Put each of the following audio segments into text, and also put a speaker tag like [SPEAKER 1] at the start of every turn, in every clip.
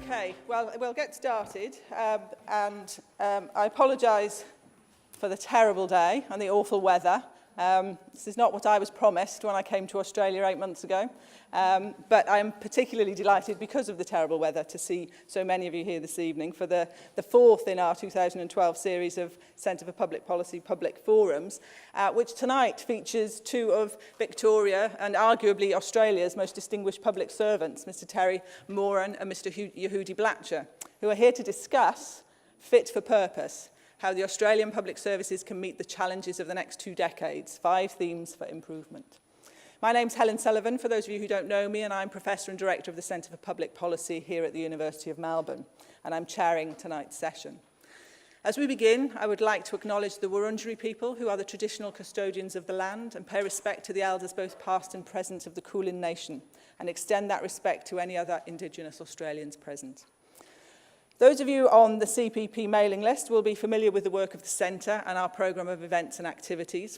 [SPEAKER 1] Okay, well, we'll get started, and I apologise for the terrible day and the awful weather. This is not what I was promised when I came to Australia 8 months ago, but I'm particularly delighted because of the terrible weather to see so many of you here this evening for the fourth in our 2012 series of Centre for Public Policy public forums, which tonight features two of Victoria and arguably Australia's most distinguished public servants, Mr Terry Moran and Mr Yehudi Blacher, who are here to discuss fit for purpose, how the Australian public services can meet the challenges of the next 2 decades, 5 themes for improvement. My name's Helen Sullivan, for those of you who don't know me, and I'm Professor and Director of the Centre for Public Policy here at the University of Melbourne, and I'm chairing tonight's session. As we begin, I would like to acknowledge the Wurundjeri people, who are the traditional custodians of the land, and pay respect to the elders both past and present of the Kulin Nation, and extend that respect to any other Indigenous Australians present. Those of you on the CPP mailing list will be familiar with the work of the Centre and our programme of events and activities.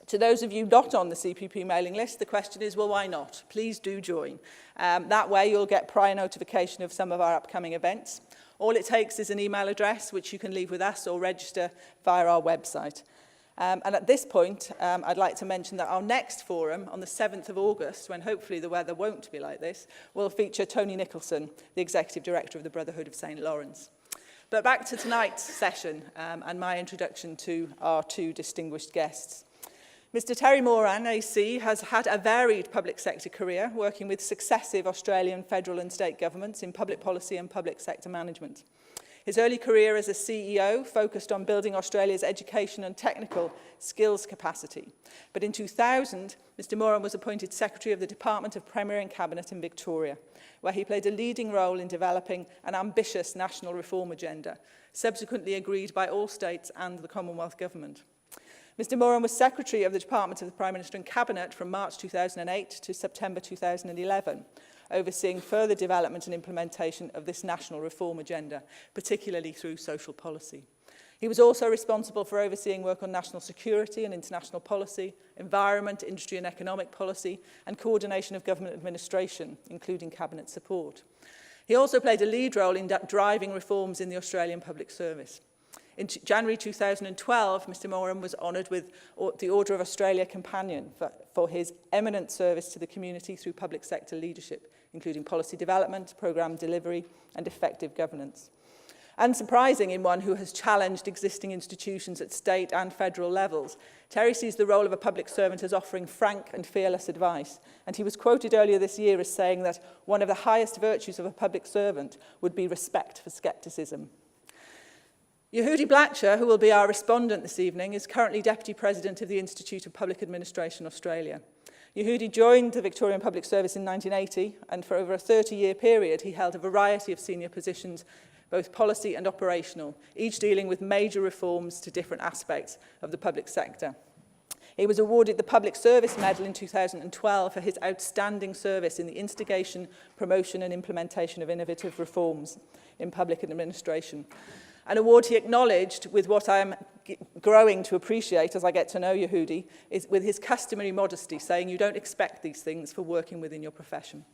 [SPEAKER 1] To those of you not on the CPP mailing list, the question is, well, why not? Please do join. That way you'll get prior notification of some of our upcoming events. All it takes is an email address, which you can leave with us or register via our website. And at this point, I'd like to mention that our next forum on the 7th of August, when hopefully the weather won't be like this, will feature Tony Nicholson, the Executive Director of the Brotherhood of St Lawrence. But back to tonight's session and my introduction to our two distinguished guests. Mr Terry Moran, AC, has had a varied public sector career, working with successive Australian federal and state governments in public policy and public sector management. His early career as a CEO focused on building Australia's education and technical skills capacity. But in 2000, Mr Moran was appointed Secretary of the Department of Premier and Cabinet in Victoria, where he played a leading role in developing an ambitious national reform agenda, subsequently agreed by all states and the Commonwealth Government. Mr Moran was Secretary of the Department of the Prime Minister and Cabinet from March 2008 to September 2011, overseeing further development and implementation of this national reform agenda, particularly through social policy. He was also responsible for overseeing work on national security and international policy, environment, industry and economic policy, and coordination of government administration, including cabinet support. He also played a lead role in driving reforms in the Australian public service. In January 2012, Mr Moran was honoured with the Order of Australia Companion for his eminent service to the community through public sector leadership, including policy development, programme delivery and effective governance. Unsurprising in one who has challenged existing institutions at state and federal levels, Terry sees the role of a public servant as offering frank and fearless advice, and he was quoted earlier this year as saying that one of the highest virtues of a public servant would be respect for scepticism. Yehudi Blacher, who will be our respondent this evening, is currently Deputy President of the Institute of Public Administration Australia. Yehudi joined the Victorian Public Service in 1980, and for over a 30-year period he held a variety of senior positions, both policy and operational, each dealing with major reforms to different aspects of the public sector. He was awarded the Public Service Medal in 2012 for his outstanding service in the instigation, promotion and implementation of innovative reforms in public administration. An award he acknowledged with what I am growing to appreciate as I get to know Yehudi, is with his customary modesty, saying you don't expect these things for working within your profession.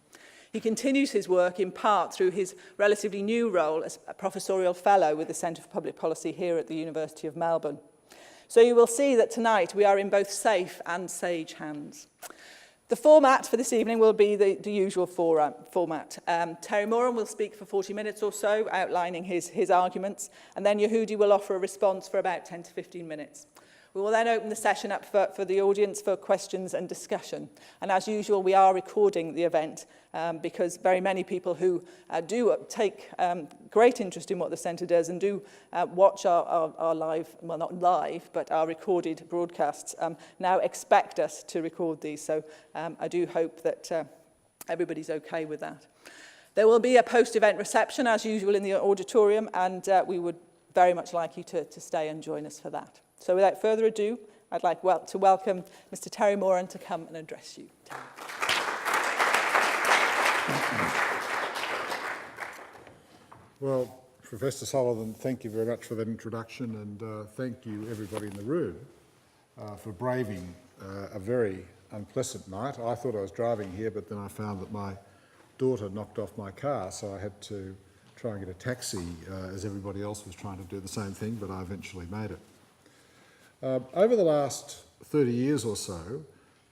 [SPEAKER 1] He continues his work in part through his relatively new role as a professorial fellow with the Centre for Public Policy here at the University of Melbourne. So you will see that tonight we are in both safe and sage hands. The format for this evening will be the usual format. Terry Moran will speak for 40 minutes or so, outlining his arguments, and then Yehudi will offer a response for about 10 to 15 minutes. We will then open the session up for the audience for questions and discussion. And as usual, we are recording the event because very many people who do take great interest in what the Centre does and do watch our live, well not live, but our recorded broadcasts, now expect us to record these. So I do hope that everybody's okay with that. There will be a post-event reception as usual in the auditorium, and we would very much like you to stay and join us for that. So without further ado, I'd like to welcome Mr Terry Moran to come and address you. Terry.
[SPEAKER 2] Well, Professor Sullivan, thank you very much for that introduction, and thank you everybody in the room for braving a very unpleasant night. I thought I was driving here, but then I found that my daughter knocked off my car, so I had to try and get a taxi as everybody else was trying to do the same thing, but I eventually made it. Over the last 30 years or so,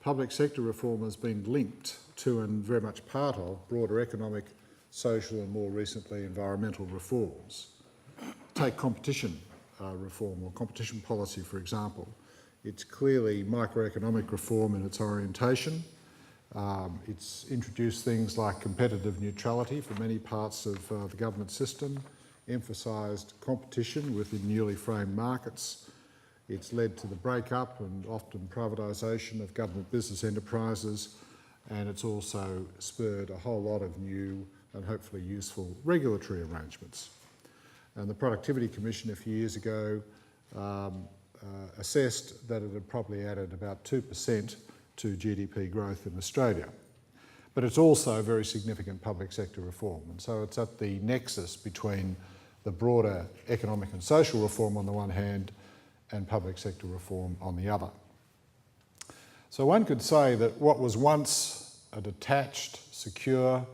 [SPEAKER 2] public sector reform has been linked to and very much part of broader economic, social and more recently environmental reforms. Take competition reform or competition policy, for example. It's clearly microeconomic reform in its orientation. It's introduced things like competitive neutrality for many parts of the government system, emphasised competition within newly framed markets. It's led to the break-up and often privatisation of government business enterprises, and it's also spurred a whole lot of new and hopefully useful regulatory arrangements. And the Productivity Commission a few years ago assessed that it had probably added about 2% to GDP growth in Australia. But it's also very significant public sector reform, and so it's at the nexus between the broader economic and social reform on the one hand and public sector reform on the other. So one could say that what was once a detached, secure,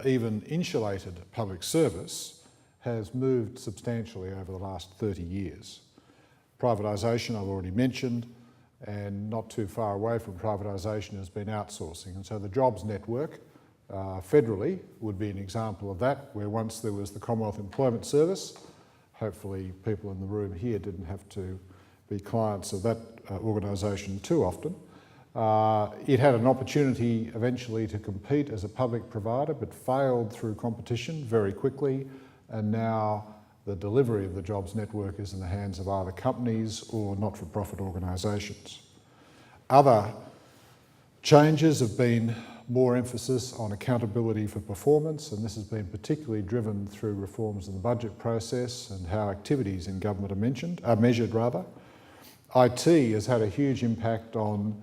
[SPEAKER 2] even insulated public service has moved substantially over the last 30 years. Privatisation I've already mentioned, and not too far away from privatisation has been outsourcing. And so the jobs network federally would be an example of that, where once there was the Commonwealth Employment Service. Hopefully people in the room here didn't have to be clients of that organisation too often. It had an opportunity eventually to compete as a public provider, but failed through competition very quickly, and now the delivery of the jobs network is in the hands of either companies or not-for-profit organisations. Other changes have been more emphasis on accountability for performance, and this has been particularly driven through reforms in the budget process and how activities in government are measured. IT has had a huge impact on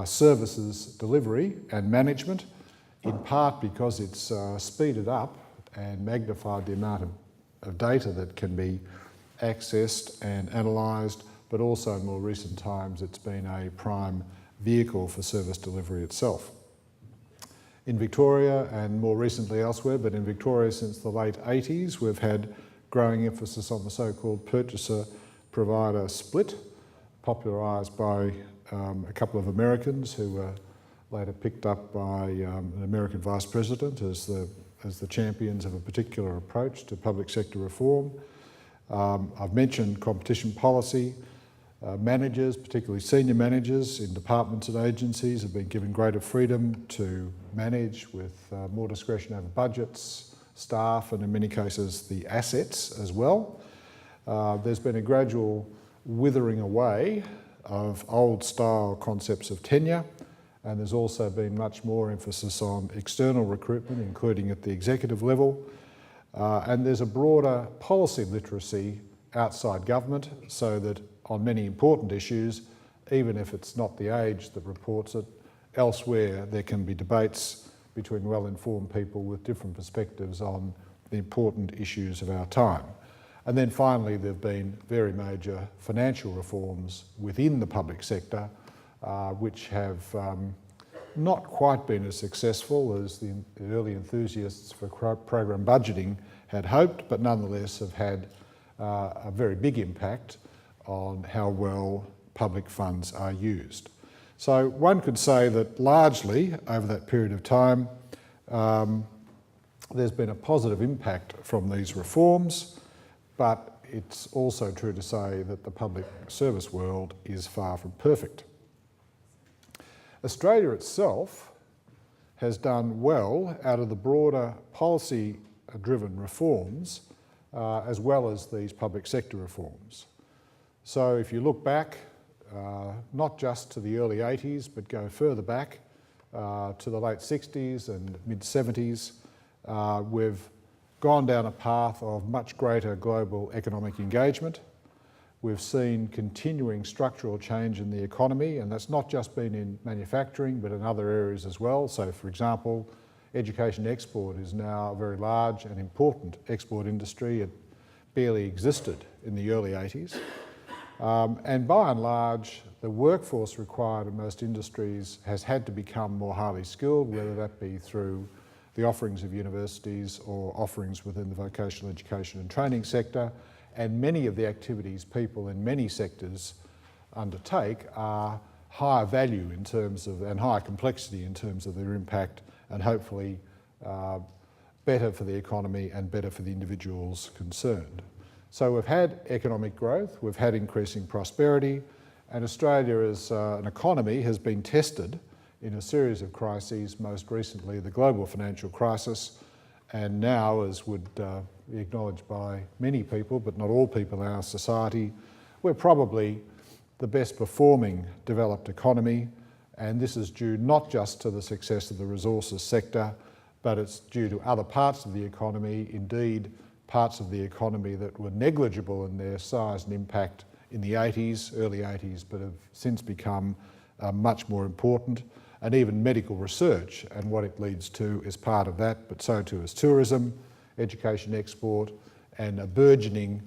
[SPEAKER 2] services delivery and management, in part because it's speeded up and magnified the amount of data that can be accessed and analysed, but also in more recent times it's been a prime vehicle for service delivery itself. In Victoria and more recently elsewhere, but in Victoria since the late 80s, we've had growing emphasis on the so-called purchaser-provider split, popularised by a couple of Americans who were later picked up by an American vice president as the champions of a particular approach to public sector reform. I've mentioned competition policy. Managers, particularly senior managers in departments and agencies, have been given greater freedom to manage with more discretion over budgets, staff, and in many cases the assets as well. There's been a gradual withering away of old-style concepts of tenure, and there's also been much more emphasis on external recruitment, including at the executive level. And there's a broader policy literacy outside government, so that on many important issues, even if it's not the Age that reports it, elsewhere there can be debates between well-informed people with different perspectives on the important issues of our time. And then finally, there have been very major financial reforms within the public sector, which have not quite been as successful as the early enthusiasts for program budgeting had hoped, but nonetheless have had a very big impact on how well public funds are used. So one could say that largely over that period of time there's been a positive impact from these reforms, but it's also true to say that the public service world is far from perfect. Australia itself has done well out of the broader policy-driven reforms as well as these public sector reforms. So if you look back, not just to the early 80s, but go further back to the late 60s and mid-70s, we've gone down a path of much greater global economic engagement. We've seen continuing structural change in the economy, and that's not just been in manufacturing, but in other areas as well. So, for example, education export is now a very large and important export industry. It barely existed in the early 80s. And by and large, the workforce required in most industries has had to become more highly skilled, whether that be through the offerings of universities or offerings within the vocational education and training sector, and many of the activities people in many sectors undertake are higher value in terms of, and higher complexity in terms of their impact, and hopefully better for the economy and better for the individuals concerned. So we've had economic growth, we've had increasing prosperity, and Australia as an economy has been tested in a series of crises, most recently the global financial crisis, and now, as would be acknowledged by many people, but not all people in our society, we're probably the best performing developed economy, and this is due not just to the success of the resources sector, but it's due to other parts of the economy, indeed parts of the economy that were negligible in their size and impact in the 80s, early 80s, but have since become much more important, and even medical research and what it leads to is part of that, but so too is tourism, education export, and a burgeoning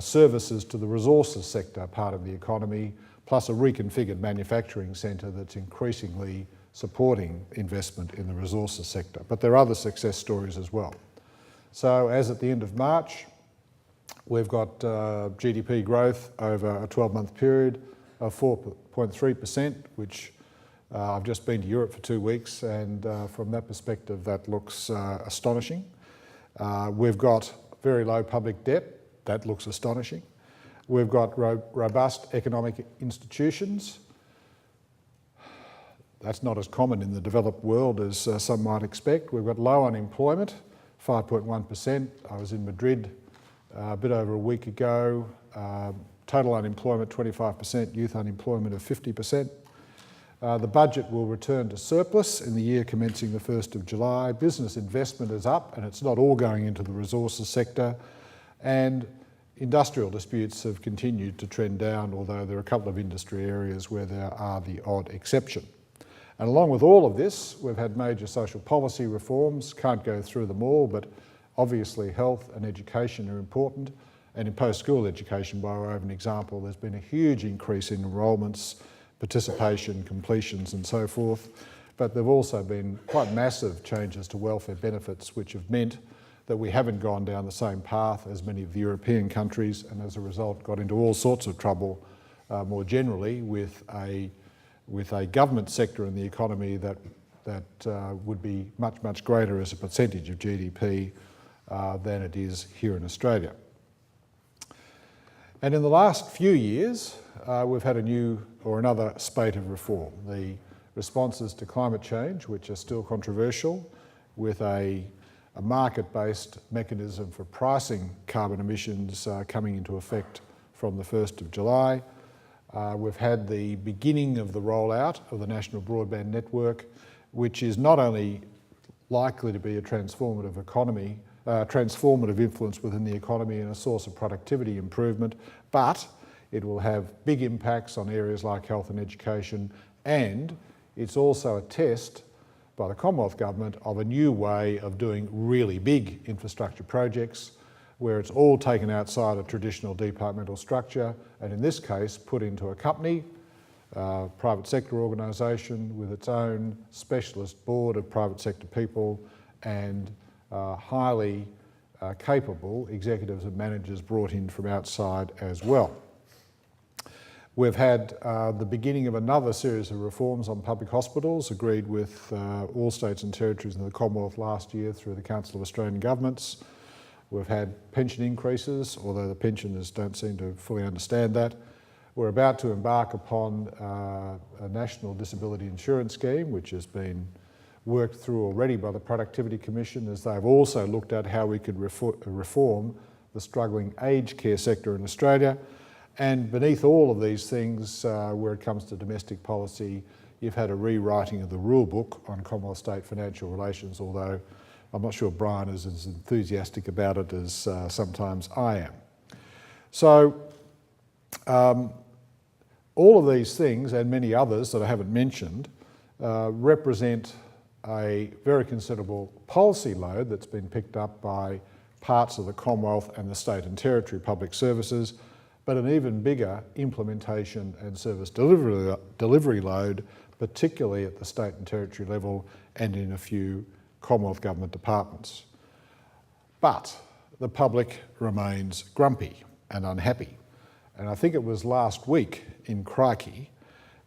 [SPEAKER 2] services to the resources sector part of the economy, plus a reconfigured manufacturing centre that's increasingly supporting investment in the resources sector. But there are other success stories as well. So as at the end of March, we've got GDP growth over a 12-month period of 4.3%, which I've just been to Europe for 2 weeks, and from that perspective, that looks astonishing. We've got very low public debt. That looks astonishing. We've got robust economic institutions. That's not as common in the developed world as some might expect. We've got low unemployment, 5.1%. I was in Madrid a bit over a week ago. Total unemployment 25%, youth unemployment of 50%. The budget will return to surplus in the year commencing the 1st of July. Business investment is up, and it's not all going into the resources sector. And industrial disputes have continued to trend down, although there are a couple of industry areas where there are the odd exception. And along with all of this, we've had major social policy reforms. Can't go through them all, but obviously health and education are important. And in post-school education, by way of an example, there's been a huge increase in enrolments, participation, completions and so forth. But there have also been quite massive changes to welfare benefits, which have meant that we haven't gone down the same path as many of the European countries, and as a result got into all sorts of trouble more generally with a government sector in the economy that would be much, much greater as a percentage of GDP than it is here in Australia. And in the last few years, we've had another spate of reform. The responses to climate change, which are still controversial, with a market-based mechanism for pricing carbon emissions coming into effect from the 1st of July. We've had the beginning of the rollout of the National Broadband Network, which is not only likely to be a transformative influence within the economy and a source of productivity improvement, but it will have big impacts on areas like health and education, and it's also a test by the Commonwealth Government of a new way of doing really big infrastructure projects, where it's all taken outside a traditional departmental structure, and in this case put into a company, private sector organisation with its own specialist board of private sector people and highly capable executives and managers brought in from outside as well. We've had the beginning of another series of reforms on public hospitals agreed with all states and territories in the Commonwealth last year through the Council of Australian Governments. We've had pension increases, although the pensioners don't seem to fully understand that. We're about to embark upon a National Disability Insurance Scheme, which has been worked through already by the Productivity Commission, as they've also looked at how we could reform the struggling aged care sector in Australia. And beneath all of these things, where it comes to domestic policy, you've had a rewriting of the rule book on Commonwealth State financial relations, although I'm not sure Brian is as enthusiastic about it as sometimes I am. So all of these things, and many others that I haven't mentioned, represent a very considerable policy load that's been picked up by parts of the Commonwealth and the state and territory public services, but an even bigger implementation and service delivery load, particularly at the state and territory level and in a few Commonwealth Government departments. But the public remains grumpy and unhappy. And I think it was last week in Crikey,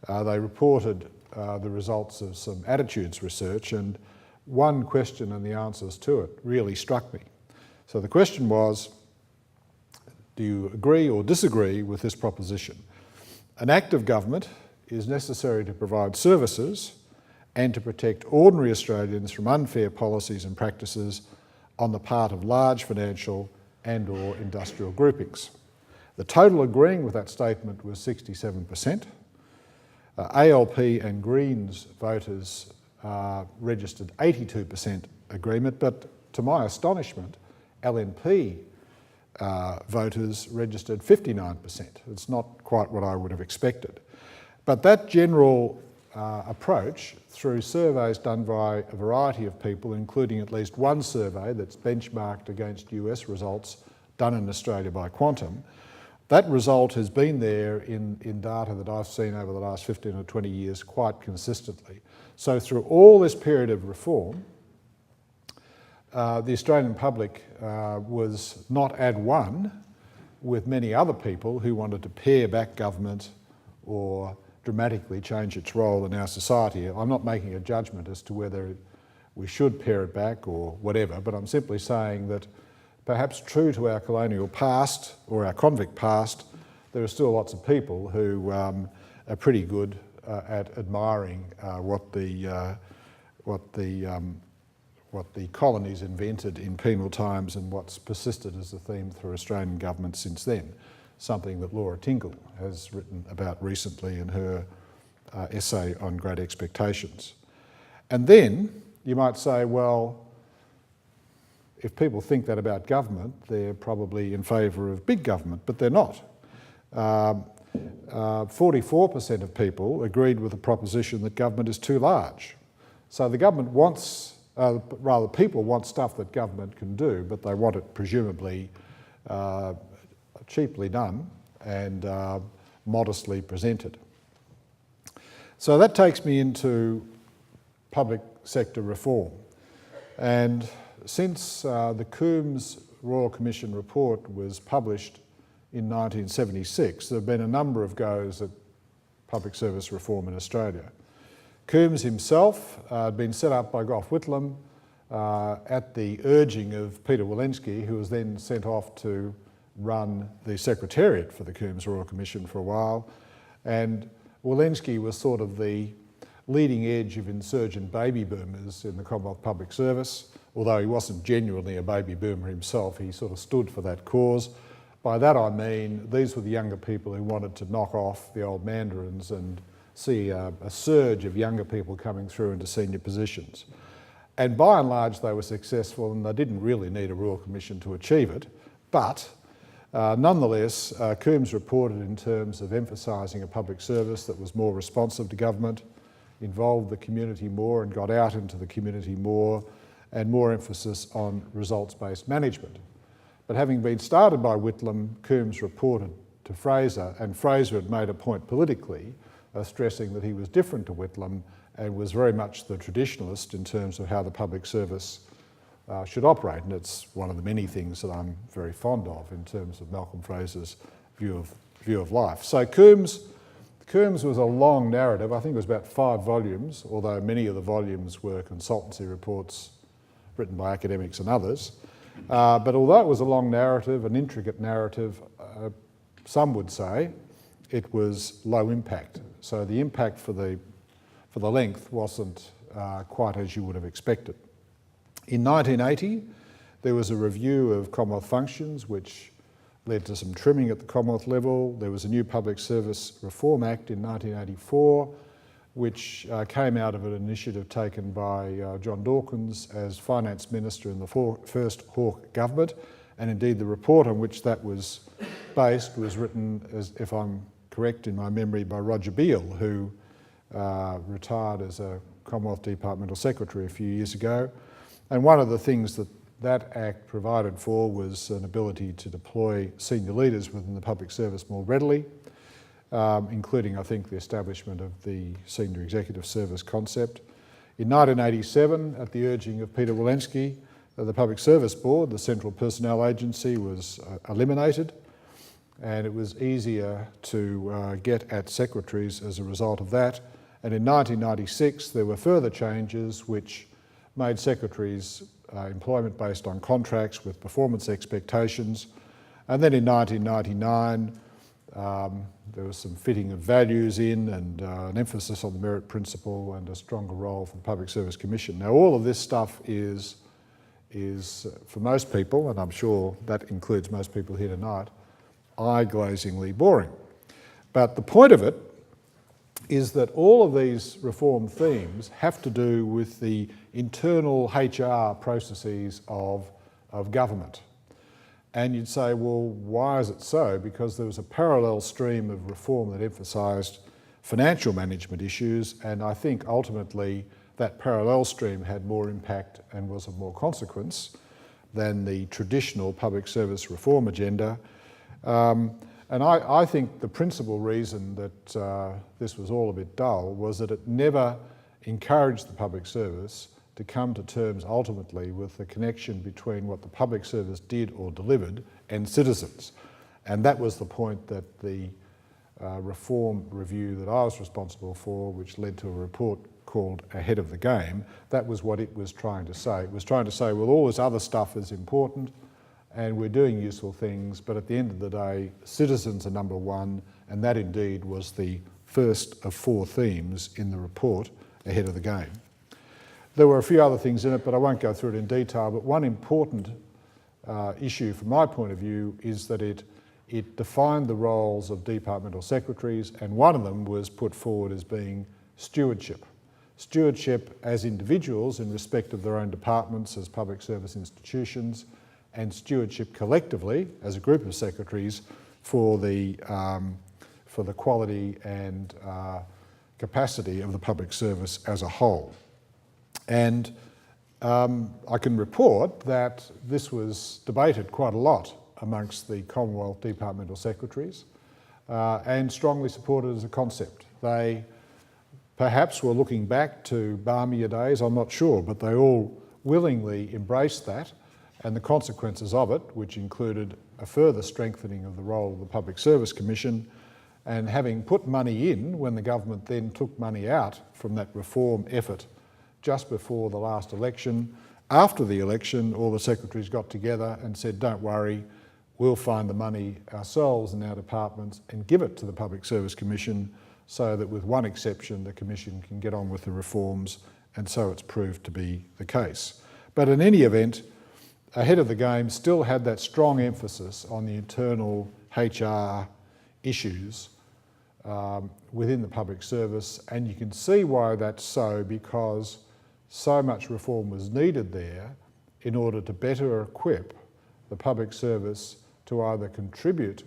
[SPEAKER 2] they reported the results of some attitudes research, and one question and the answers to it really struck me. So the question was, do you agree or disagree with this proposition? An act of government is necessary to provide services and to protect ordinary Australians from unfair policies and practices on the part of large financial and/or industrial groupings. The total agreeing with that statement was 67%. ALP and Greens voters registered 82% agreement, but to my astonishment, LNP voters registered 59%. It's not quite what I would have expected. But that general approach, through surveys done by a variety of people, including at least one survey that's benchmarked against US results done in Australia by Quantum, that result has been there in data that I've seen over the last 15 or 20 years quite consistently. So through all this period of reform, the Australian public was not at one with many other people who wanted to pare back government or dramatically change its role in our society. I'm not making a judgment as to whether we should pare it back or whatever, but I'm simply saying that perhaps true to our colonial past or our convict past, there are still lots of people who are pretty good at admiring what the colonies invented in penal times and what's persisted as a theme through Australian government since then, something that Laura Tingle has written about recently in her essay on Great Expectations. And then you might say, well, if people think that about government, they're probably in favour of big government, but they're not. 44% of people agreed with the proposition that government is too large. So the government wants, rather people want stuff that government can do, but they want it presumably cheaply done and modestly presented. So that takes me into public sector reform. And since the Coombs Royal Commission report was published in 1976, there have been a number of goes at public service reform in Australia. Coombs himself had been set up by Gough Whitlam at the urging of Peter Walensky, who was then sent off to run the Secretariat for the Coombs Royal Commission for a while. And Walensky was sort of the leading edge of insurgent baby boomers in the Commonwealth Public Service. Although he wasn't genuinely a baby boomer himself, he sort of stood for that cause. By that I mean, these were the younger people who wanted to knock off the old mandarins and see a surge of younger people coming through into senior positions. And by and large they were successful, and they didn't really need a Royal Commission to achieve it. But nonetheless, Coombs reported in terms of emphasising a public service that was more responsive to government, involved the community more and got out into the community more, and more emphasis on results-based management. But having been started by Whitlam, Coombs reported to Fraser, and Fraser had made a point politically stressing that he was different to Whitlam and was very much the traditionalist in terms of how the public service should operate. And it's one of the many things that I'm very fond of in terms of Malcolm Fraser's view of life. So Coombs was a long narrative. I think it was about 5 volumes, although many of the volumes were consultancy reports written by academics and others. But although it was a long narrative, an intricate narrative, some would say it was low impact. So the impact for the length wasn't quite as you would have expected. In 1980, there was a review of Commonwealth functions which led to some trimming at the Commonwealth level. There was a new Public Service Reform Act in 1984, which came out of an initiative taken by John Dawkins as Finance Minister in the first Hawke government. And indeed the report on which that was based was written, as if I'm correct in my memory, by Roger Beale, who retired as a Commonwealth Departmental Secretary a few years ago. And one of the things that that Act provided for was an ability to deploy senior leaders within the public service more readily, including, I think, the establishment of the Senior Executive Service concept. In 1987, at the urging of Peter Walensky, the Public Service Board, the central personnel agency, was eliminated, and it was easier to get at secretaries as a result of that. And in 1996, there were further changes which made secretaries employment based on contracts with performance expectations. And then in 1999, there was some fitting of values in, and an emphasis on the merit principle and a stronger role for the Public Service Commission. Now, all of this stuff is for most people, and I'm sure that includes most people here tonight, eye-glazingly boring. But the point of it is that all of these reform themes have to do with the internal HR processes of government. And you'd say, well, why is it so? Because there was a parallel stream of reform that emphasised financial management issues, and I think ultimately that parallel stream had more impact and was of more consequence than the traditional public service reform agenda. And I think the principal reason that this was all a bit dull was that it never encouraged the public service to come to terms ultimately with the connection between what the public service did or delivered and citizens. And that was the point that the reform review that I was responsible for, which led to a report called Ahead of the Game, that was what it was trying to say. It was trying to say, well, all this other stuff is important and we're doing useful things, but at the end of the day, citizens are number one, and that indeed was the first of 4 themes in the report Ahead of the Game. There were a few other things in it, but I won't go through it in detail, but one important issue from my point of view is that it defined the roles of departmental secretaries, and one of them was put forward as being stewardship. Stewardship as individuals in respect of their own departments as public service institutions, and stewardship collectively as a group of secretaries for the quality and capacity of the public service as a whole. And I can report that this was debated quite a lot amongst the Commonwealth departmental secretaries and strongly supported as a concept. They perhaps were looking back to balmier days, I'm not sure, but they all willingly embraced that and the consequences of it, which included a further strengthening of the role of the Public Service Commission, and having put money in when the government then took money out from that reform effort just before the last election. After the election, all the secretaries got together and said, don't worry, we'll find the money ourselves in our departments and give it to the Public Service Commission, so that with one exception, the Commission can get on with the reforms, and so it's proved to be the case. But in any event, Ahead of the Game still had that strong emphasis on the internal HR issues within the public service, and you can see why that's so, because so much reform was needed there in order to better equip the public service to either contribute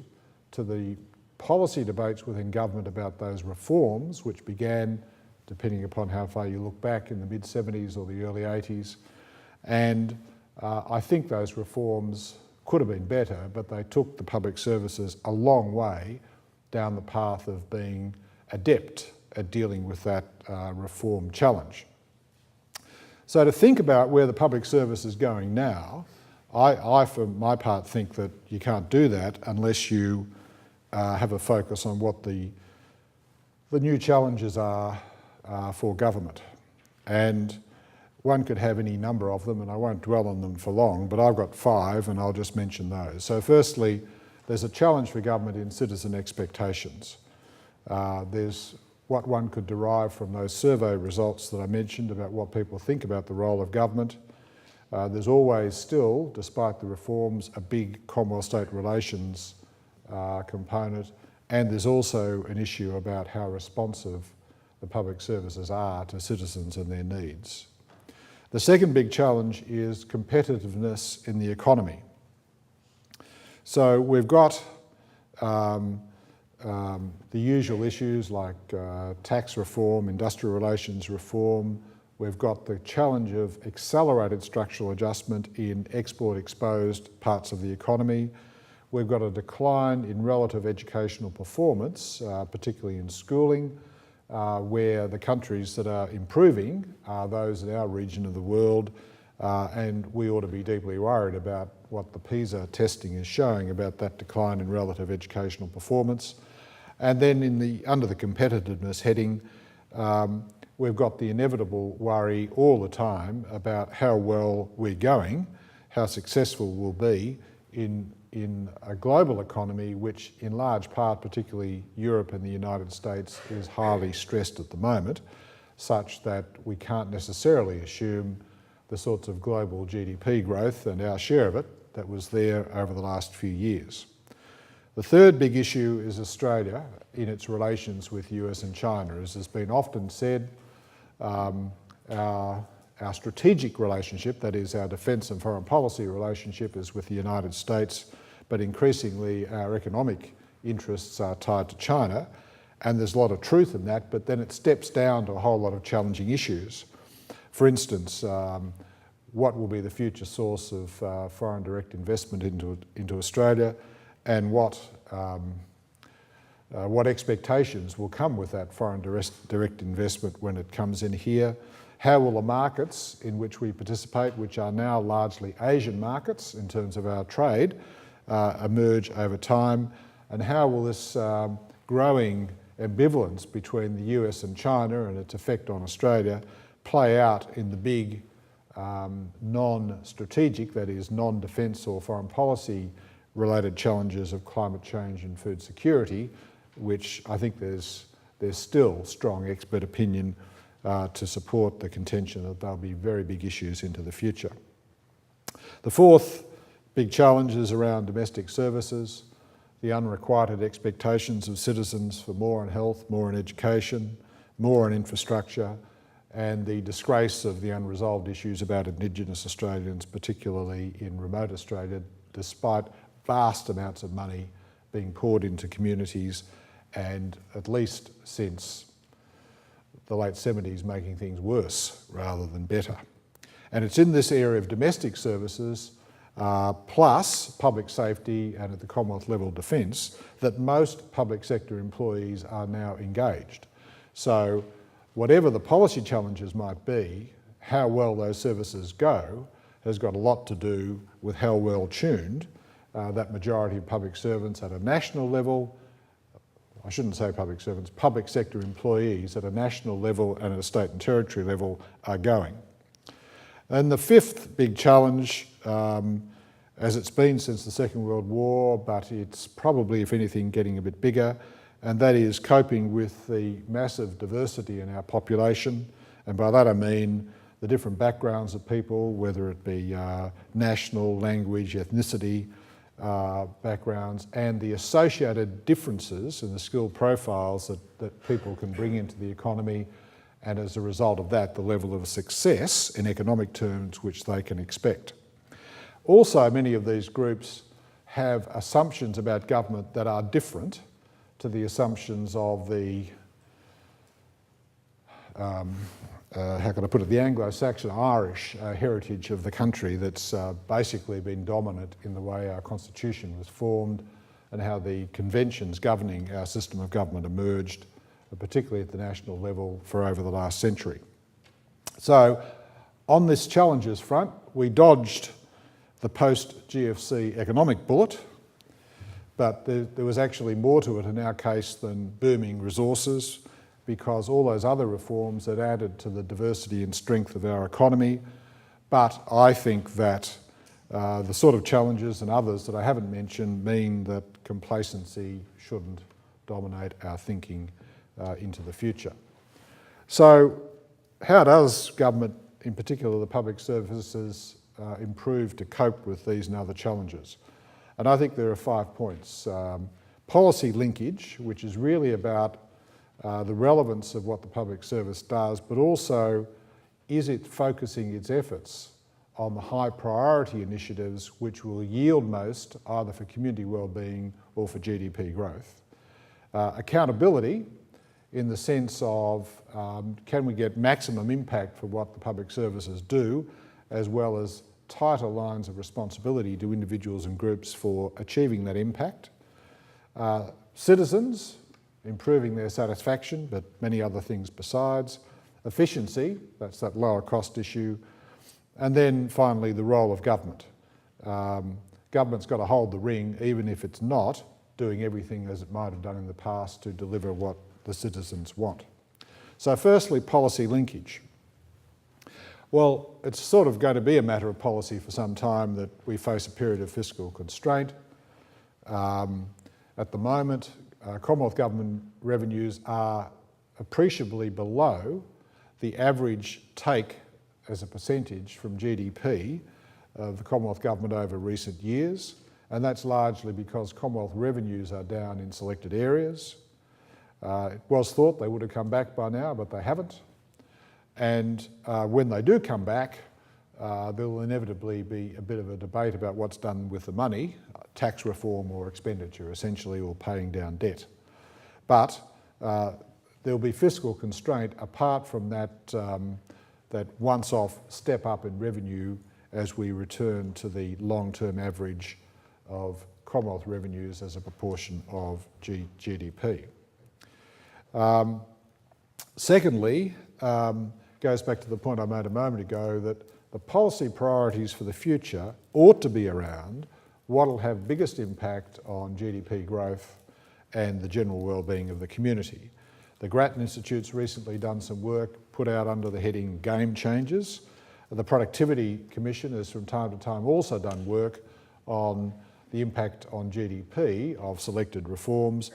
[SPEAKER 2] to the policy debates within government about those reforms, which began, depending upon how far you look back, in the mid-70s or the early 80s. And I think those reforms could have been better, but they took the public services a long way down the path of being adept at dealing with that reform challenge. So to think about where the public service is going now, I for my part think that you can't do that unless you have a focus on what the new challenges are for government. And one could have any number of them, and I won't dwell on them for long, but I've got 5 and I'll just mention those. So firstly, there's a challenge for government in citizen expectations. There's what one could derive from those survey results that I mentioned about what people think about the role of government. There's always still, despite the reforms, a big Commonwealth-state relations component, and there's also an issue about how responsive the public services are to citizens and their needs. The second big challenge is competitiveness in the economy. So we've got the usual issues like tax reform, industrial relations reform. We've got the challenge of accelerated structural adjustment in export-exposed parts of the economy. We've got a decline in relative educational performance, particularly in schooling. where the countries that are improving are those in our region of the world, and we ought to be deeply worried about what the PISA testing is showing about that decline in relative educational performance. And then under the competitiveness heading, we've got the inevitable worry all the time about how well we're going, how successful we'll be in a global economy which in large part, particularly Europe and the United States, is highly stressed at the moment, such that we can't necessarily assume the sorts of global GDP growth and our share of it that was there over the last few years. The third big issue is Australia in its relations with US and China. As has been often said, our strategic relationship, that is our defence and foreign policy relationship, is with the United States, but increasingly our economic interests are tied to China, and there's a lot of truth in that, but then it steps down to a whole lot of challenging issues. For instance, what will be the future source of foreign direct investment into Australia, and what expectations will come with that foreign direct investment when it comes in here. How will the markets in which we participate, which are now largely Asian markets in terms of our trade, emerge over time, and how will this growing ambivalence between the US and China and its effect on Australia play out in the big non-strategic, that is non-defence or foreign policy related challenges of climate change and food security, which I think there's still strong expert opinion to support the contention that they'll be very big issues into the future. The fourth big challenge is around domestic services, the unrequited expectations of citizens for more on health, more on education, more on infrastructure, and the disgrace of the unresolved issues about Indigenous Australians, particularly in remote Australia, despite vast amounts of money being poured into communities, and at least since the late 70s making things worse rather than better. And it's in this area of domestic services plus public safety and at the Commonwealth level defence that most public sector employees are now engaged. So whatever the policy challenges might be, how well those services go has got a lot to do with how well tuned that majority of public servants at a national level, I shouldn't say public servants, public sector employees at a national level and at a state and territory level are going. And the fifth big challenge, as it's been since the Second World War, but it's probably, if anything, getting a bit bigger, and that is coping with the massive diversity in our population. And by that I mean the different backgrounds of people, whether it be national, language, ethnicity, backgrounds, and the associated differences in the skill profiles that people can bring into the economy, and as a result of that, the level of success in economic terms which they can expect. Also, many of these groups have assumptions about government that are different to the assumptions of the, how can I put it, the Anglo-Saxon Irish heritage of the country that's basically been dominant in the way our constitution was formed and how the conventions governing our system of government emerged, particularly at the national level, for over the last century. So on this challenges front, we dodged the post-GFC economic bullet, but there was actually more to it in our case than booming resources, because all those other reforms had added to the diversity and strength of our economy. But I think that the sort of challenges and others that I haven't mentioned mean that complacency shouldn't dominate our thinking into the future. So how does government, in particular the public services, improve to cope with these and other challenges? And I think there are 5 points. Policy linkage, which is really about the relevance of what the public service does, but also is it focusing its efforts on the high priority initiatives which will yield most either for community wellbeing or for GDP growth. Accountability in the sense of can we get maximum impact for what the public services do, as well as tighter lines of responsibility to individuals and groups for achieving that impact. Citizens, improving their satisfaction, but many other things besides. Efficiency, that's that lower cost issue. And then finally, the role of government. Government's got to hold the ring, even if it's not doing everything as it might have done in the past to deliver what the citizens want. So firstly, policy linkage. Well, it's sort of going to be a matter of policy for some time that we face a period of fiscal constraint. At the moment, Commonwealth Government revenues are appreciably below the average take as a percentage from GDP of the Commonwealth Government over recent years, and that's largely because Commonwealth revenues are down in selected areas. It was thought they would have come back by now, but they haven't. And when they do come back, there will inevitably be a bit of a debate about what's done with the money, tax reform or expenditure essentially, or paying down debt. But there'll be fiscal constraint apart from that, that once-off step up in revenue as we return to the long-term average of Commonwealth revenues as a proportion of GDP. Secondly, goes back to the point I made a moment ago that the policy priorities for the future ought to be around what will have biggest impact on GDP growth and the general well-being of the community. The Grattan Institute's recently done some work put out under the heading Game Changers. The Productivity Commission has from time to time also done work on the impact on GDP of selected reforms.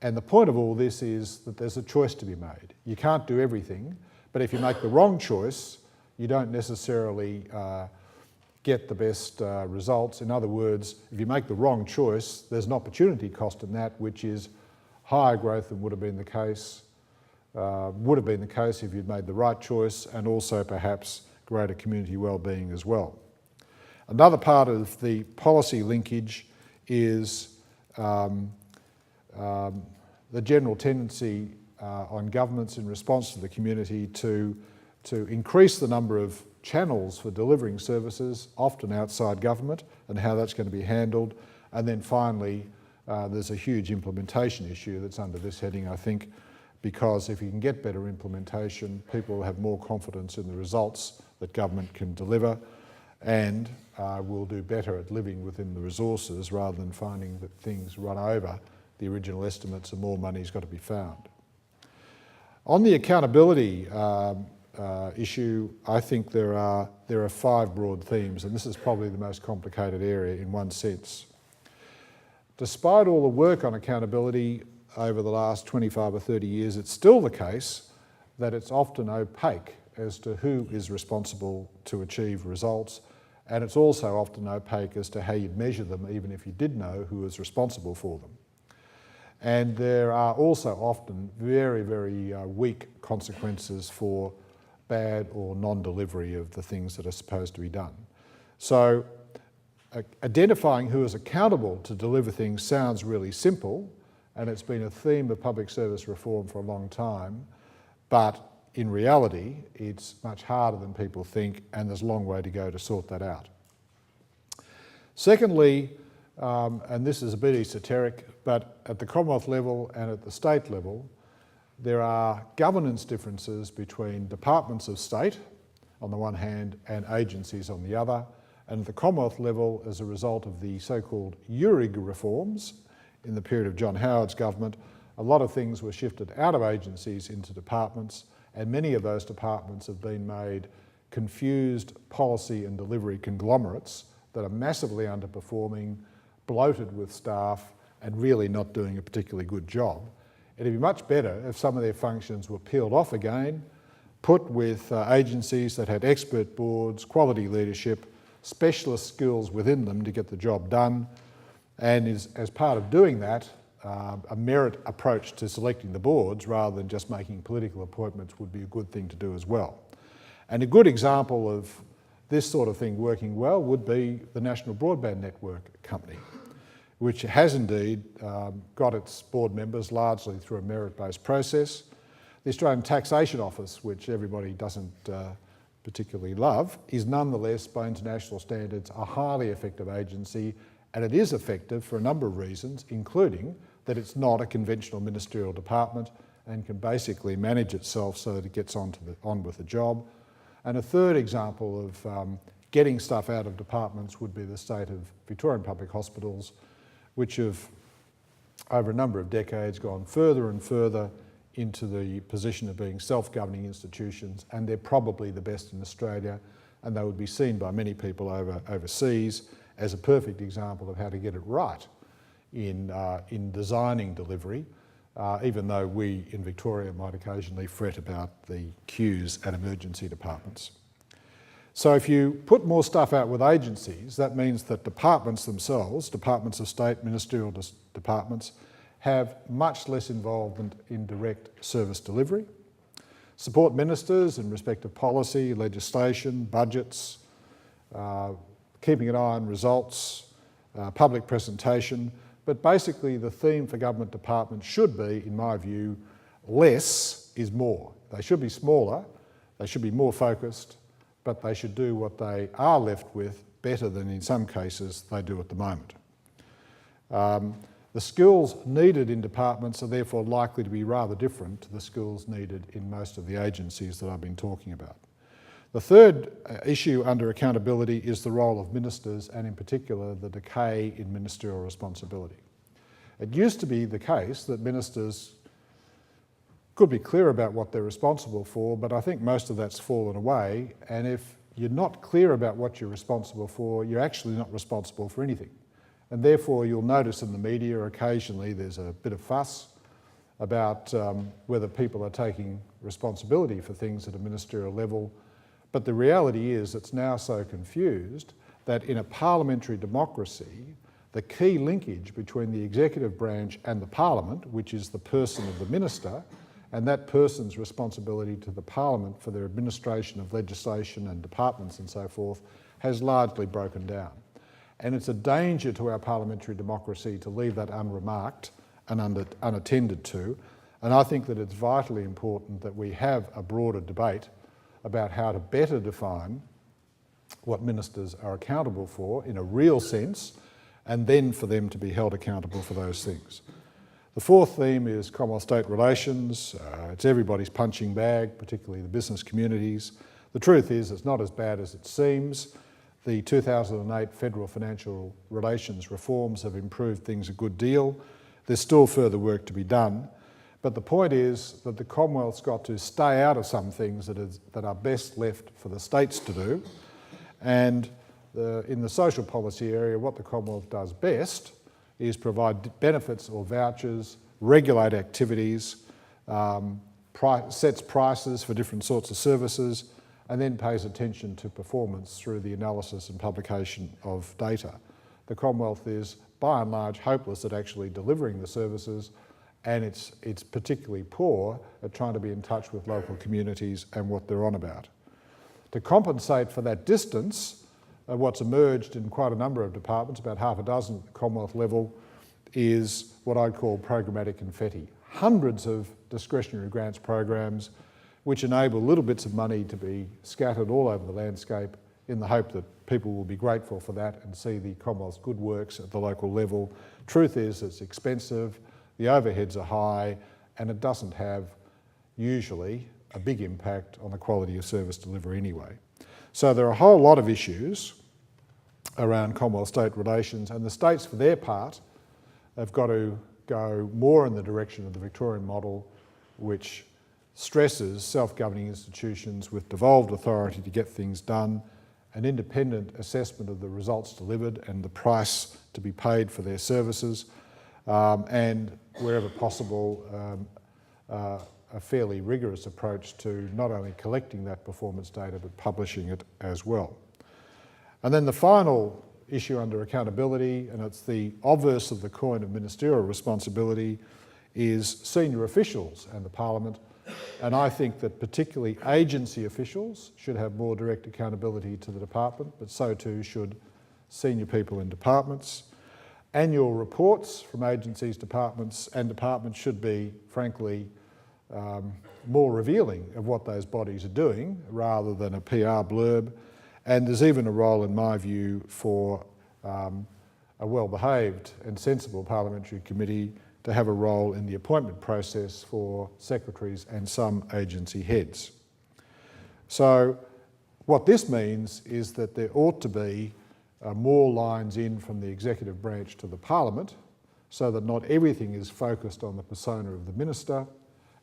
[SPEAKER 2] And the point of all this is that there's a choice to be made. You can't do everything, but if you make the wrong choice, you don't necessarily get the best results. In other words, if you make the wrong choice, there's an opportunity cost in that, which is higher growth than would have been the case if you'd made the right choice, and also perhaps greater community well-being as well. Another part of the policy linkage is the general tendency on governments in response to the community to increase the number of channels for delivering services, often outside government, and how that's going to be handled. And then finally, there's a huge implementation issue that's under this heading, I think, because if you can get better implementation, people will have more confidence in the results that government can deliver, and will do better at living within the resources rather than finding that things run over the original estimates and more money's got to be found. On the accountability issue, I think there are 5 broad themes, and this is probably the most complicated area in one sense. Despite all the work on accountability over the last 25 or 30 years, it's still the case that it's often opaque as to who is responsible to achieve results, and it's also often opaque as to how you'd measure them, even if you did know who was responsible for them. And there are also often very, very weak consequences for bad or non-delivery of the things that are supposed to be done. So identifying who is accountable to deliver things sounds really simple, and it's been a theme of public service reform for a long time, but in reality, it's much harder than people think, and there's a long way to go to sort that out. Secondly, and this is a bit esoteric, but at the Commonwealth level and at the state level, there are governance differences between departments of state on the one hand and agencies on the other. And at the Commonwealth level, as a result of the so-called URIG reforms in the period of John Howard's government, a lot of things were shifted out of agencies into departments, and many of those departments have been made confused policy and delivery conglomerates that are massively underperforming, bloated with staff, and really not doing a particularly good job. It'd be much better if some of their functions were peeled off again, put with agencies that had expert boards, quality leadership, specialist skills within them to get the job done, and as part of doing that, a merit approach to selecting the boards rather than just making political appointments would be a good thing to do as well. And a good example of this sort of thing working well would be the National Broadband Network Company, which has indeed got its board members largely through a merit-based process. The Australian Taxation Office, which everybody doesn't particularly love, is nonetheless, by international standards, a highly effective agency, and it is effective for a number of reasons, including that it's not a conventional ministerial department and can basically manage itself so that it gets on with the job. And a third example of getting stuff out of departments would be the state of Victorian public hospitals, which have, over a number of decades, gone further and further into the position of being self-governing institutions, and they're probably the best in Australia, and they would be seen by many people overseas as a perfect example of how to get it right in designing delivery, even though we in Victoria might occasionally fret about the queues at emergency departments. So if you put more stuff out with agencies, that means that departments themselves, departments of state, ministerial departments, have much less involvement in direct service delivery. Support ministers in respect of policy, legislation, budgets, keeping an eye on results, public presentation, but basically the theme for government departments should be, in my view, less is more. They should be smaller, they should be more focused, but they should do what they are left with better than in some cases they do at the moment. The skills needed in departments are therefore likely to be rather different to the skills needed in most of the agencies that I've been talking about. The third issue under accountability is the role of ministers, and in particular the decay in ministerial responsibility. It used to be the case that ministers could be clear about what they're responsible for, but I think most of that's fallen away, and if you're not clear about what you're responsible for, you're actually not responsible for anything. And therefore you'll notice in the media occasionally there's a bit of fuss about whether people are taking responsibility for things at a ministerial level. But the reality is it's now so confused that in a parliamentary democracy, the key linkage between the executive branch and the parliament, which is the person of the minister, and that person's responsibility to the parliament for their administration of legislation and departments and so forth, has largely broken down. And it's a danger to our parliamentary democracy to leave that unremarked and unattended to. And I think that it's vitally important that we have a broader debate about how to better define what ministers are accountable for in a real sense, and then for them to be held accountable for those things. The fourth theme is Commonwealth-state relations. It's everybody's punching bag, particularly the business communities. The truth is it's not as bad as it seems. The 2008 federal financial relations reforms have improved things a good deal. There's still further work to be done, but the point is that the Commonwealth's got to stay out of some things that are best left for the states to do. And in the social policy area, what the Commonwealth does best is provide benefits or vouchers, regulate activities, sets prices for different sorts of services, and then pays attention to performance through the analysis and publication of data. The Commonwealth is, by and large, hopeless at actually delivering the services, and it's particularly poor at trying to be in touch with local communities and what they're on about. To compensate for that distance, what's emerged in quite a number of departments, about half a dozen at the Commonwealth level, is what I'd call programmatic confetti. Hundreds of discretionary grants programs which enable little bits of money to be scattered all over the landscape in the hope that people will be grateful for that and see the Commonwealth's good works at the local level. Truth is it's expensive, the overheads are high, and it doesn't have, usually, a big impact on the quality of service delivery anyway. So there are a whole lot of issues around Commonwealth-state relations, and the states, for their part, have got to go more in the direction of the Victorian model, which stresses self-governing institutions with devolved authority to get things done, an independent assessment of the results delivered and the price to be paid for their services, and wherever possible, a fairly rigorous approach to not only collecting that performance data but publishing it as well. And then the final issue under accountability, and it's the obverse of the coin of ministerial responsibility, is senior officials and the Parliament. And I think that particularly agency officials should have more direct accountability to the department, but so too should senior people in departments. Annual reports from agencies, departments should be, frankly, more revealing of what those bodies are doing rather than a PR blurb. And there's even a role, in my view, for a well-behaved and sensible parliamentary committee to have a role in the appointment process for secretaries and some agency heads. So what this means is that there ought to be more lines in from the executive branch to the Parliament, so that not everything is focused on the persona of the minister.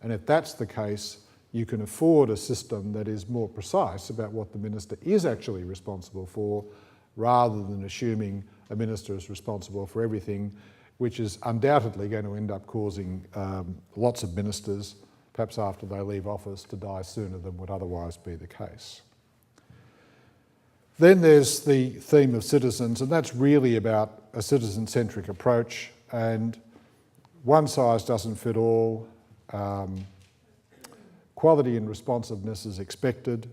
[SPEAKER 2] And if that's the case, you can afford a system that is more precise about what the minister is actually responsible for, rather than assuming a minister is responsible for everything, which is undoubtedly going to end up causing lots of ministers, perhaps after they leave office, to die sooner than would otherwise be the case. Then there's the theme of citizens, and that's really about a citizen-centric approach, and one size doesn't fit all. Quality and responsiveness is expected,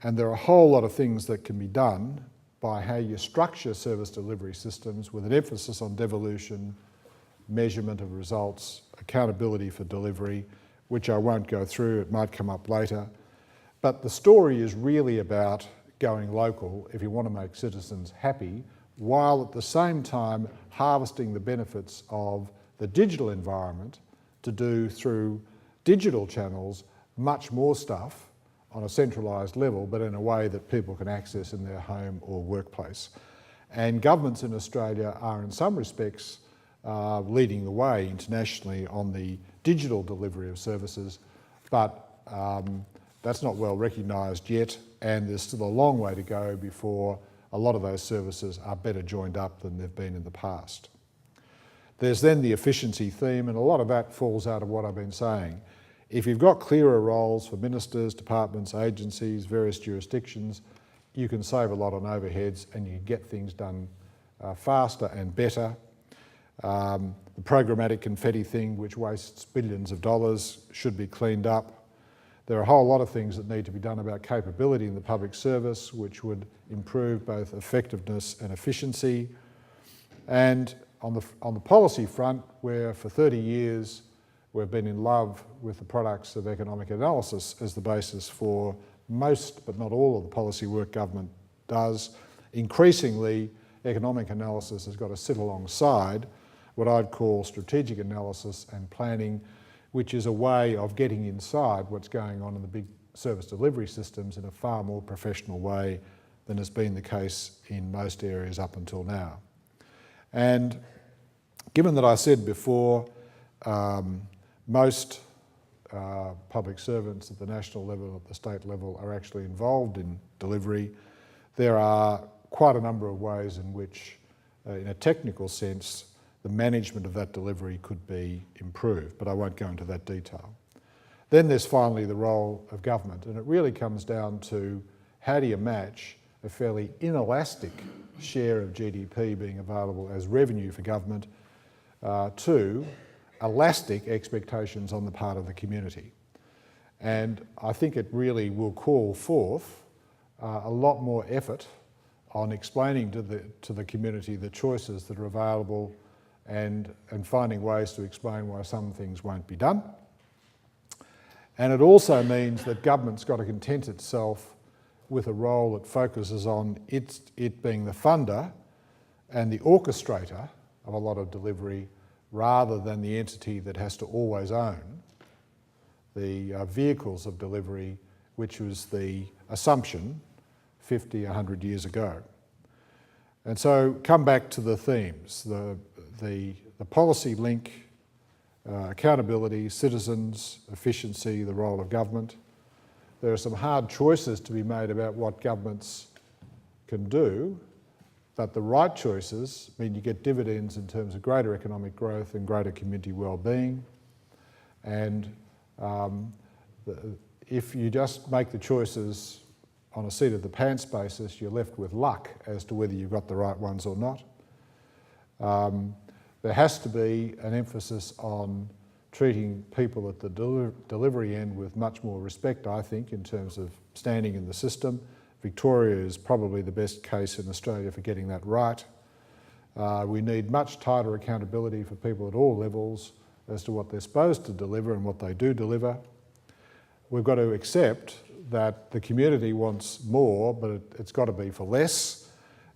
[SPEAKER 2] and there are a whole lot of things that can be done by how you structure service delivery systems with an emphasis on devolution, measurement of results, accountability for delivery, which I won't go through, it might come up later. But the story is really about going local if you want to make citizens happy, while at the same time harvesting the benefits of the digital environment to do through digital channels much more stuff on a centralised level, but in a way that people can access in their home or workplace. And governments in Australia are in some respects leading the way internationally on the digital delivery of services, but that's not well recognised yet, and there's still a long way to go before a lot of those services are better joined up than they've been in the past. There's then the efficiency theme, and a lot of that falls out of what I've been saying. If you've got clearer roles for ministers, departments, agencies, various jurisdictions, you can save a lot on overheads and you can get things done faster and better. The programmatic confetti thing, which wastes billions of dollars, should be cleaned up. There are a whole lot of things that need to be done about capability in the public service, which would improve both effectiveness and efficiency. And on the policy front, where for 30 years we've been in love with the products of economic analysis as the basis for most, but not all, of the policy work government does, increasingly economic analysis has got to sit alongside what I'd call strategic analysis and planning, which is a way of getting inside what's going on in the big service delivery systems in a far more professional way than has been the case in most areas up until now. And given that I said before, most public servants at the national level and at the state level are actually involved in delivery, there are quite a number of ways in which, in a technical sense, the management of that delivery could be improved, but I won't go into that detail. Then there's finally the role of government, and it really comes down to how do you match a fairly inelastic share of GDP being available as revenue for government to elastic expectations on the part of the community. And I think it really will call forth a lot more effort on explaining to the community the choices that are available and finding ways to explain why some things won't be done. And it also means that government's got to content itself with a role that focuses on it being the funder and the orchestrator of a lot of delivery, rather than the entity that has to always own the vehicles of delivery, which was the assumption 50, 100 years ago. And so come back to the themes, the policy link, accountability, citizens, efficiency, the role of government. There are some hard choices to be made about what governments can do, but the right choices mean you get dividends in terms of greater economic growth and greater community well-being. And if you just make the choices on a seat of the pants basis, you're left with luck as to whether you've got the right ones or not. There has to be an emphasis on treating people at the delivery end with much more respect, I think, in terms of standing in the system. Victoria is probably the best case in Australia for getting that right. We need much tighter accountability for people at all levels as to what they're supposed to deliver and what they do deliver. We've got to accept that the community wants more, but it's got to be for less,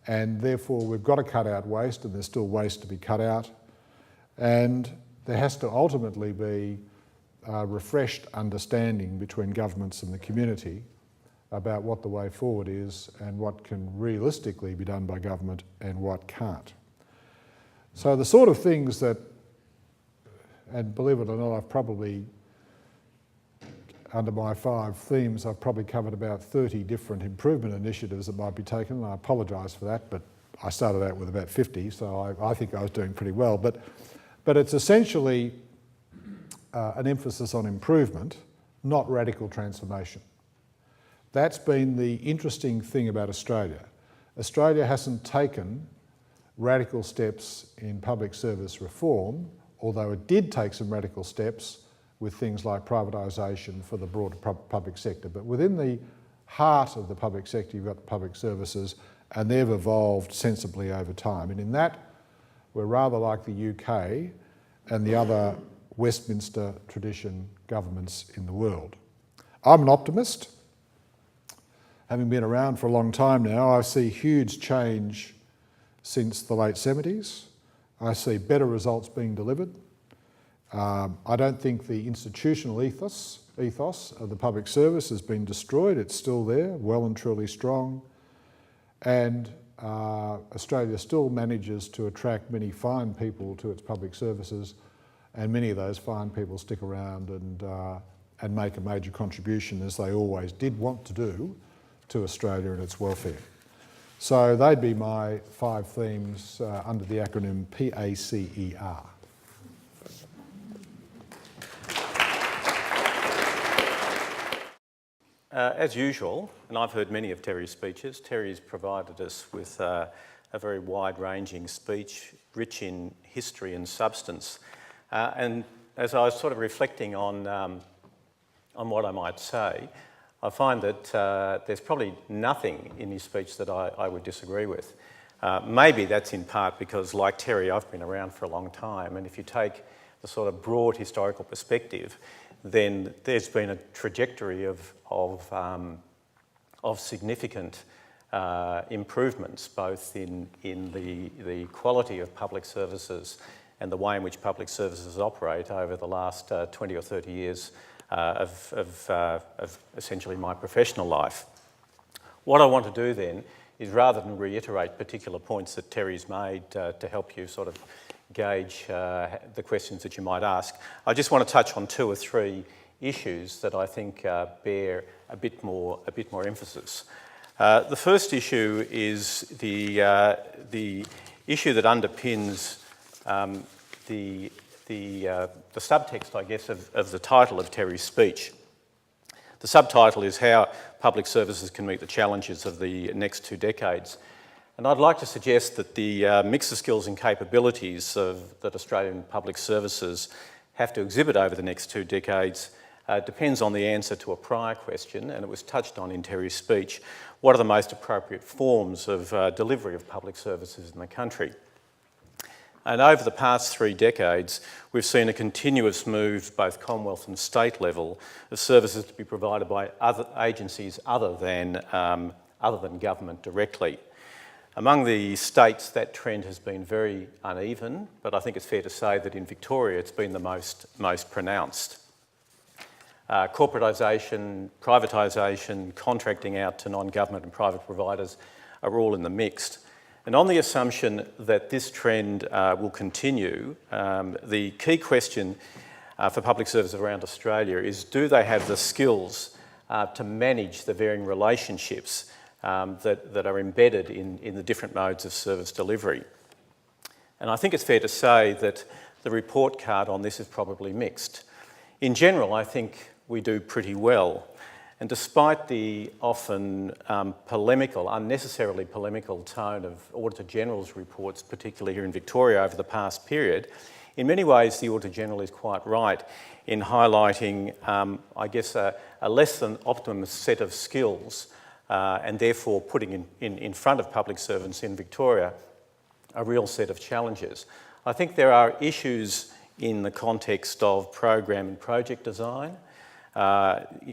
[SPEAKER 2] and therefore we've got to cut out waste, and there's still waste to be cut out. And there has to ultimately be a refreshed understanding between governments and the community about what the way forward is and what can realistically be done by government and what can't. So the sort of things that, and believe it or not, I've probably, under my 5 themes, I've probably covered about 30 different improvement initiatives that might be taken, and I apologise for that, but I started out with about 50, so I think I was doing pretty well. But it's essentially an emphasis on improvement, not radical transformation. That's been the interesting thing about Australia. Australia hasn't taken radical steps in public service reform, although it did take some radical steps with things like privatisation for the broader public sector. But within the heart of the public sector, you've got the public services, and they've evolved sensibly over time. And in that, we're rather like the UK and the other Westminster tradition governments in the world. I'm an optimist. Having been around for a long time now, I see huge change since the late 70s. I see better results being delivered. I don't think the institutional ethos of the public service has been destroyed. It's still there, well and truly strong. And Australia still manages to attract many fine people to its public services, and many of those fine people stick around and make a major contribution, as they always did want to do, to Australia and its welfare. So they'd be my 5 themes under the acronym PACER.
[SPEAKER 3] As usual, and I've heard many of Terry's speeches, Terry's provided us with a very wide-ranging speech, rich in history and substance. And as I was sort of reflecting on what I might say, I find that there's probably nothing in his speech that I would disagree with. Maybe that's in part because, like Terry, I've been around for a long time, and if you take the sort of broad historical perspective, then there's been a trajectory of significant improvements, both in the quality of public services and the way in which public services operate over the last 20 or 30 years of essentially my professional life. What I want to do then is, rather than reiterate particular points that Terry's made to help you sort of gauge the questions that you might ask, I just want to touch on 2 or 3 issues that I think bear a bit more emphasis. The first issue is the issue that underpins the subtext, I guess, of the title of Terry's speech. The subtitle is How Public Services Can Meet the Challenges of the Next 2 Decades. And I'd like to suggest that the mix of skills and capabilities that Australian public services have to exhibit over the next 2 decades depends on the answer to a prior question, and it was touched on in Terry's speech. What are the most appropriate forms of delivery of public services in the country? And over the past 3 decades, we've seen a continuous move, both Commonwealth and state level, of services to be provided by other agencies other than government directly. Among the states, that trend has been very uneven, but I think it's fair to say that in Victoria it's been the most pronounced. Corporatisation, privatisation, contracting out to non-government and private providers are all in the mix. And on the assumption that this trend will continue, the key question for public services around Australia is, do they have the skills to manage the varying relationships that are embedded in the different modes of service delivery? And I think it's fair to say that the report card on this is probably mixed. In general, I think we do pretty well. And despite the often unnecessarily polemical tone of Auditor General's reports, particularly here in Victoria over the past period, in many ways the Auditor General is quite right in highlighting, I guess, a less than optimum set of skills and therefore putting in front of public servants in Victoria a real set of challenges. I think there are issues in the context of program and project design,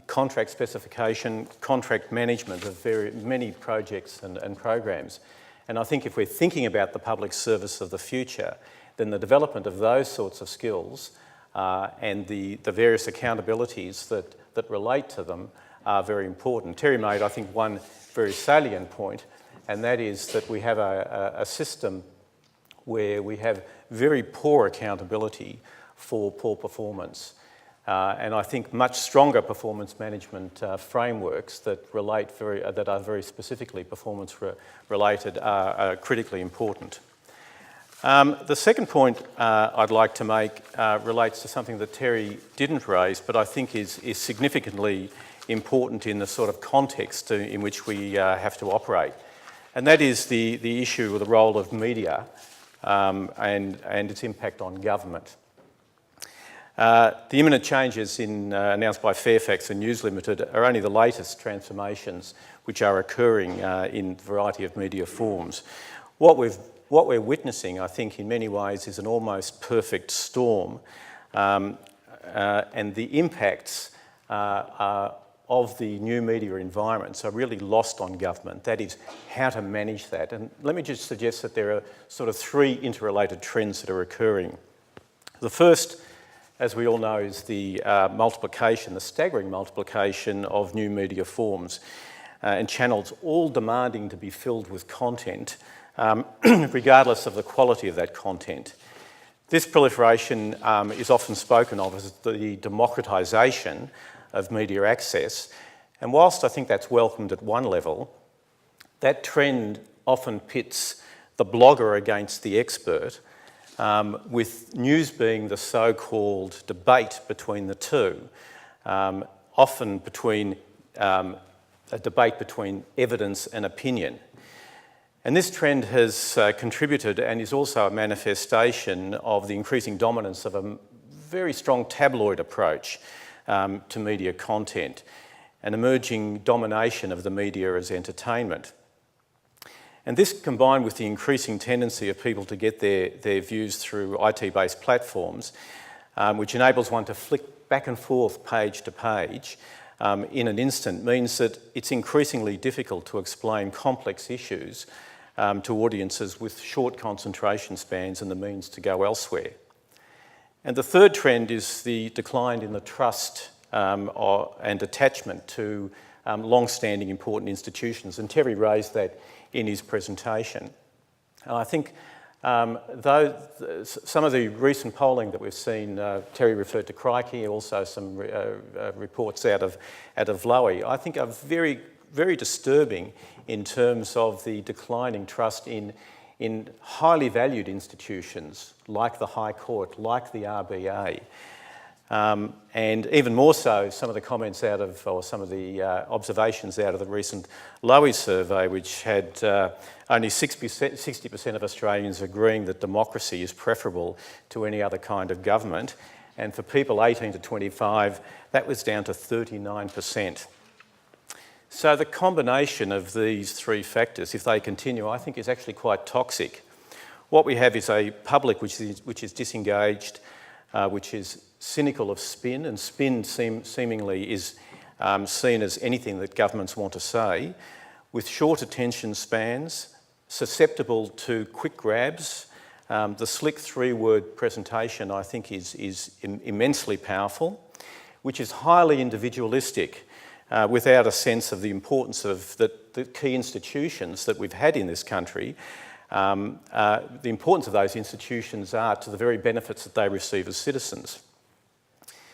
[SPEAKER 3] contract specification, contract management of many projects and programs. And I think if we're thinking about the public service of the future, then the development of those sorts of skills and the various accountabilities that relate to them are very important. Terry made, I think, one very salient point, and that is that we have a system where we have very poor accountability for poor performance. And I think much stronger performance management frameworks that are very specifically performance related are critically important. The second point I'd like to make relates to something that Terry didn't raise, but I think is significantly important in the sort of context in which we have to operate. And that is the issue of the role of media and its impact on government. The imminent changes announced by Fairfax and News Limited are only the latest transformations which are occurring in a variety of media forms. What we're witnessing, I think, in many ways is an almost perfect storm, and the impacts of the new media environments are really lost on government. That is, how to manage that. And let me just suggest that there are sort of three interrelated trends that are occurring. The first, as we all know, is the the staggering multiplication of new media forms and channels, all demanding to be filled with content, regardless of the quality of that content. This proliferation is often spoken of as the democratisation of media access, and whilst I think that's welcomed at one level, that trend often pits the blogger against the expert, with news being the so-called debate between the two, often between a debate between evidence and opinion. And this trend has contributed and is also a manifestation of the increasing dominance of a very strong tabloid approach to media content, an emerging domination of the media as entertainment. And this, combined with the increasing tendency of people to get their views through IT-based platforms, which enables one to flick back and forth page to page in an instant, means that it's increasingly difficult to explain complex issues to audiences with short concentration spans and the means to go elsewhere. And the third trend is the decline in the trust and attachment to long-standing important institutions, and Terry raised that in his presentation. And I think though some of the recent polling that we've seen, Terry referred to Crikey, also some reports out of Lowy, I think are very, very disturbing in terms of the declining trust in highly valued institutions like the High Court, like the RBA. And even more so, some of the comments or some of the observations out of the recent Lowy survey, which had only 60% of Australians agreeing that democracy is preferable to any other kind of government. And for people 18 to 25, that was down to 39%. So the combination of these three factors, if they continue, I think is actually quite toxic. What we have is a public which is disengaged, which is cynical of spin, and spin seemingly is seen as anything that governments want to say, with short attention spans, susceptible to quick grabs. The slick three-word presentation, I think, is immensely powerful, which is highly individualistic, without a sense of the importance of the key institutions that we've had in this country. The importance of those institutions are to the very benefits that they receive as citizens.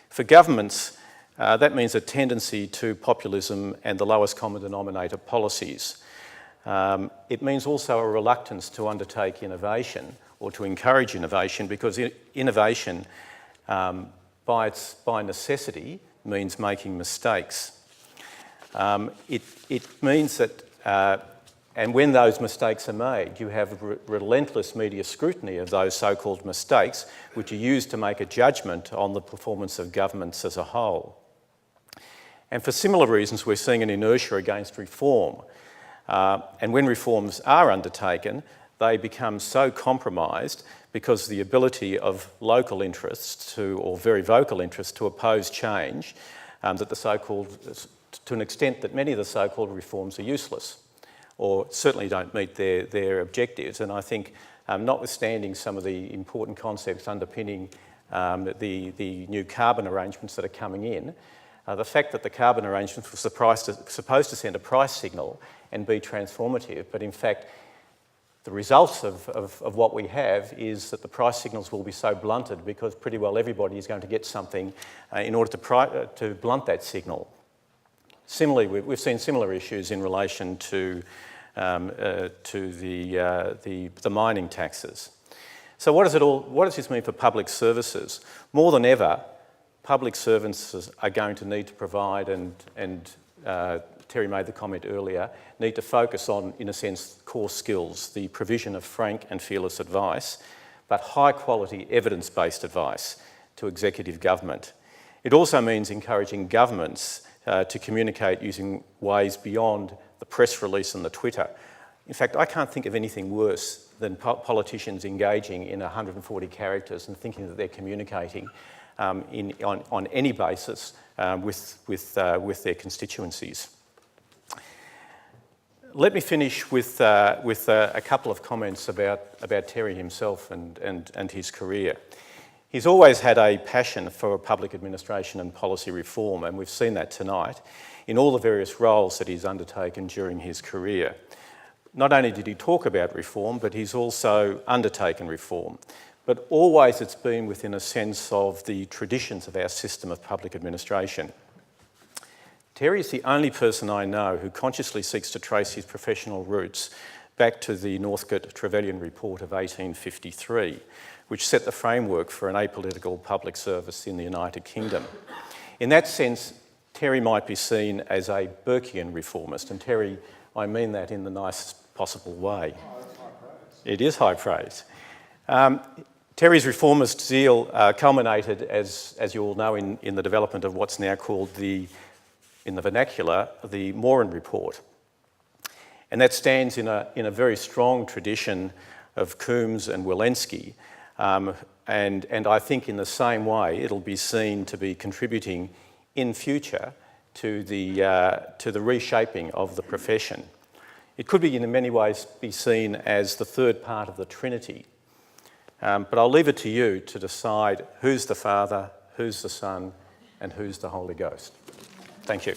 [SPEAKER 3] For governments, that means a tendency to populism and the lowest common denominator policies. It means also a reluctance to undertake innovation or to encourage innovation, because innovation, by necessity, means making mistakes. It means that, and when those mistakes are made, you have relentless media scrutiny of those so-called mistakes, which are used to make a judgment on the performance of governments as a whole. And for similar reasons, we're seeing an inertia against reform. And when reforms are undertaken, they become so compromised because the ability of local interests or very vocal interests to oppose change, that the so-called, to an extent that many of the so-called reforms are useless, or certainly don't meet their objectives. And I think notwithstanding some of the important concepts underpinning the new carbon arrangements that are coming in, the fact that the carbon arrangements were supposed to send a price signal and be transformative, but in fact the results of what we have is that the price signals will be so blunted because pretty well everybody is going to get something in order to blunt that signal. Similarly, we've seen similar issues in relation to the mining taxes. So what does this mean for public services? More than ever, public servants are going to need to provide, and Terry made the comment earlier, need to focus on, in a sense, core skills, the provision of frank and fearless advice, but high quality evidence-based advice to executive government. It also means encouraging governments to communicate using ways beyond the press release and the Twitter. In fact, I can't think of anything worse than politicians engaging in 140 characters and thinking that they're communicating on any basis with their constituencies. Let me finish with a couple of comments about Terry himself and his career. He's always had a passion for public administration and policy reform, and we've seen that tonight in all the various roles that he's undertaken during his career. Not only did he talk about reform, but he's also undertaken reform. But always it's been within a sense of the traditions of our system of public administration. Terry is the only person I know who consciously seeks to trace his professional roots back to the Northcote-Trevelyan Report of 1853, which set the framework for an apolitical public service in the United Kingdom. In that sense, Terry might be seen as a Burkean reformist, and Terry, I mean that in the nicest possible way.
[SPEAKER 2] Oh, that's high praise.
[SPEAKER 3] It is high praise. Terry's reformist zeal culminated, as you all know, in the development of what's now called in the vernacular, the Moran Report. And that stands in a very strong tradition of Coombs and Walensky. And I think in the same way, it'll be seen to be contributing in future to the reshaping of the profession. It could be in many ways be seen as the third part of the Trinity. But I'll leave it to you to decide who's the Father, who's the Son, and who's the Holy Ghost. Thank you.